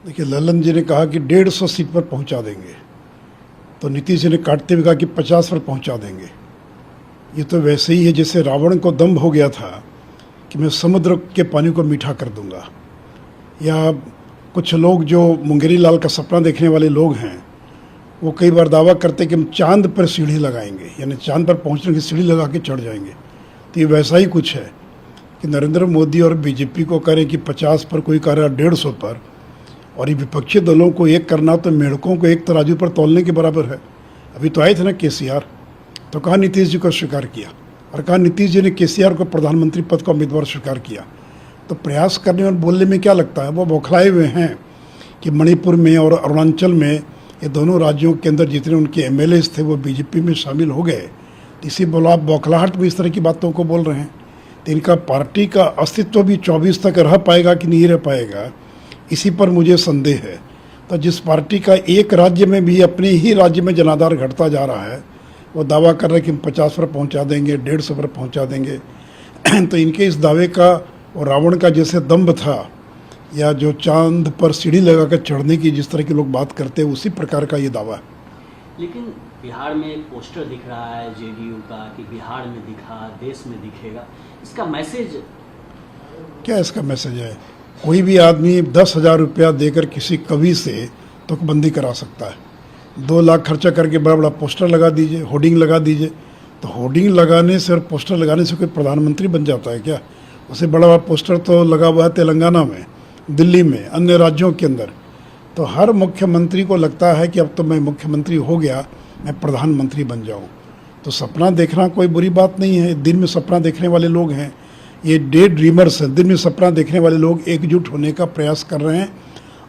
देखिए, ललन जी ने कहा कि 150 सीट पर पहुंचा देंगे, तो नीतीश जी ने काटते हुए कहा कि 50 पर पहुंचा देंगे। ये तो वैसे ही है जैसे रावण को दम्भ हो गया था कि मैं समुद्र के पानी को मीठा कर दूंगा, या कुछ लोग जो मुंगेरी लाल का सपना देखने वाले लोग हैं वो कई बार दावा करते कि हम चांद पर सीढ़ी लगाएंगे, यानी चांद पर पहुंचने की सीढ़ी लगा के चढ़ जाएंगे। तो ये वैसा ही कुछ है कि नरेंद्र मोदी और बीजेपी को करें कि 50 पर, कोई कह रहा 150 पर, और ये विपक्षी दलों को एक करना तो मेढकों को एक तराजू पर तौलने के बराबर है। अभी तो आए थे ना केसीआर, तो कहा नीतीश जी को स्वीकार किया, और कहा नीतीश जी ने केसीआर को प्रधानमंत्री पद का उम्मीदवार स्वीकार किया। तो प्रयास करने और बोलने में क्या लगता है, वो बौखलाए हुए हैं कि मणिपुर में और अरुणाचल में, ये दोनों राज्यों के अंदर जितने उनके एमएलएज थे वो बीजेपी में शामिल हो गए। इसी बोला बौखलाहट में इस तरह की बातों को बोल रहे हैं। तो इनका पार्टी का अस्तित्व भी 24 तक रह पाएगा कि नहीं रह पाएगा, इसी पर मुझे संदेह है। तो जिस पार्टी का एक राज्य में भी, अपने ही राज्य में जनाधार घटता जा रहा है, वो दावा कर रहे हैं कि हम 50 पर पहुंचा देंगे, 150 पर पहुंचा देंगे। तो इनके इस दावे का और रावण का जैसे दम्भ था, या जो चांद पर सीढ़ी लगाकर चढ़ने की जिस तरह के लोग बात करते हैं, उसी प्रकार का ये दावा है। लेकिन बिहार में एक पोस्टर दिख रहा है जेडीयू का कि बिहार में दिखा देश में दिखेगा, इसका मैसेज क्या इसका मैसेज है? कोई भी आदमी 10,000 रुपया देकर किसी कवि से तुकबंदी करा सकता है। 2 लाख खर्चा करके बड़ा बड़ा पोस्टर लगा दीजिए, होर्डिंग लगा दीजिए। तो होर्डिंग लगाने से और पोस्टर लगाने से कोई प्रधानमंत्री बन जाता है क्या? उससे बड़ा बड़ा पोस्टर तो लगा हुआ है तेलंगाना में, दिल्ली में, अन्य राज्यों के अंदर। तो हर मुख्यमंत्री को लगता है कि अब तो मैं मुख्यमंत्री हो गया, मैं प्रधानमंत्री बन जाऊं। तो सपना देखना कोई बुरी बात नहीं है। दिन में सपना देखने वाले लोग हैं, ये डे ड्रीमर्स हैं। दिन में सपना देखने वाले लोग एकजुट होने का प्रयास कर रहे हैं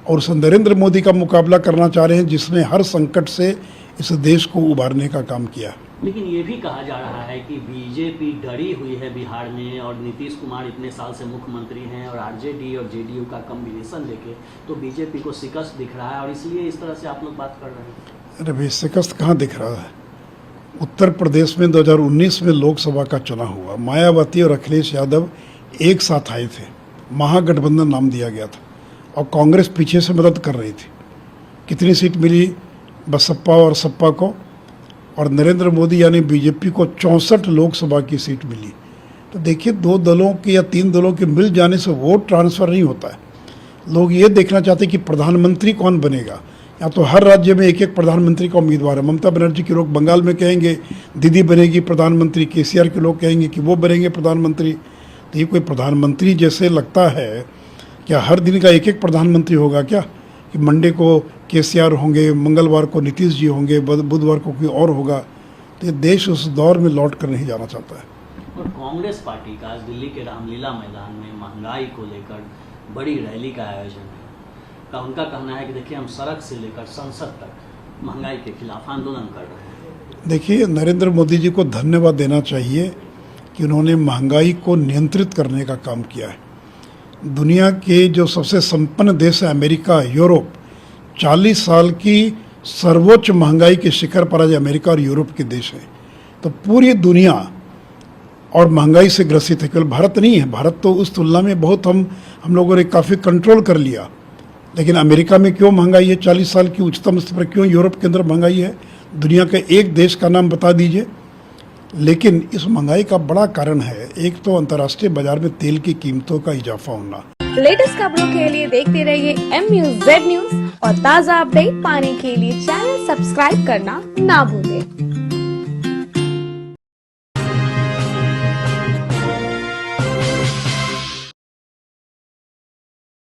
और उस नरेंद्र मोदी का मुकाबला करना चाह रहे हैं जिसने हर संकट से इस देश को उबारने का काम किया। लेकिन ये भी कहा जा रहा है कि बीजेपी डरी हुई है बिहार में, और नीतीश कुमार इतने साल से मुख्यमंत्री हैं, और आरजेडी और जेडीयू का कॉम्बिनेशन लेके तो बीजेपी को शिकस्त दिख रहा है, और इसलिए इस तरह से आप लोग बात कर रहे हैं। अरे भाई, शिकस्त कहाँ दिख रहा है? उत्तर प्रदेश में 2019 में लोकसभा का चुनाव हुआ, मायावती और अखिलेश यादव एक साथ आए थे, महागठबंधन नाम दिया गया था, और कांग्रेस पीछे से मदद कर रही थी। कितनी सीट मिली बसपा और सपा को? और नरेंद्र मोदी यानी बीजेपी को 64 लोकसभा की सीट मिली। तो देखिए, 2 दलों के या 3 दलों के मिल जाने से वोट ट्रांसफ़र नहीं होता है। लोग ये देखना चाहते हैं कि प्रधानमंत्री कौन बनेगा। या तो हर राज्य में एक एक प्रधानमंत्री का उम्मीदवार है। ममता बनर्जी के लोग बंगाल में कहेंगे दीदी बनेगी प्रधानमंत्री, केसीआर के लोग कहेंगे कि वो बनेंगे प्रधानमंत्री। तो ये कोई प्रधानमंत्री जैसे लगता है? क्या हर दिन का एक एक प्रधानमंत्री होगा क्या? कि मंडे को केसीआर होंगे, मंगलवार को नीतीश जी होंगे, बुधवार को कोई और होगा। तो ये देश उस दौर में लौट कर नहीं जाना चाहता है। और कांग्रेस पार्टी का आज दिल्ली के रामलीला मैदान में महंगाई को लेकर बड़ी रैली का आयोजन है। उनका कहना है कि देखिए, हम सड़क से लेकर संसद तक महंगाई के खिलाफ आंदोलन कर रहे हैं। देखिए, नरेंद्र मोदी जी को धन्यवाद देना चाहिए कि उन्होंने महंगाई को नियंत्रित करने का काम किया है। दुनिया के जो सबसे संपन्न देश है, अमेरिका, यूरोप, 40 साल की सर्वोच्च महंगाई के शिखर पर आज अमेरिका और यूरोप के देश हैं। तो पूरी दुनिया और महंगाई से ग्रसित है, केवल भारत नहीं है। भारत तो उस तुलना में बहुत हम लोगों ने काफ़ी कंट्रोल कर लिया। लेकिन अमेरिका में क्यों महंगाई है 40 साल की उच्चतम स्तर पर? क्यों यूरोप के अंदर महंगाई है? दुनिया का एक देश का नाम बता दीजिए। लेकिन इस महंगाई का बड़ा कारण है, एक तो अंतर्राष्ट्रीय बाजार में तेल की कीमतों का इजाफा होना। लेटेस्ट खबरों के लिए देखते रहिए MUZ न्यूज, और ताज़ा अपडेट पाने के लिए चैनल सब्सक्राइब करना ना भूलें।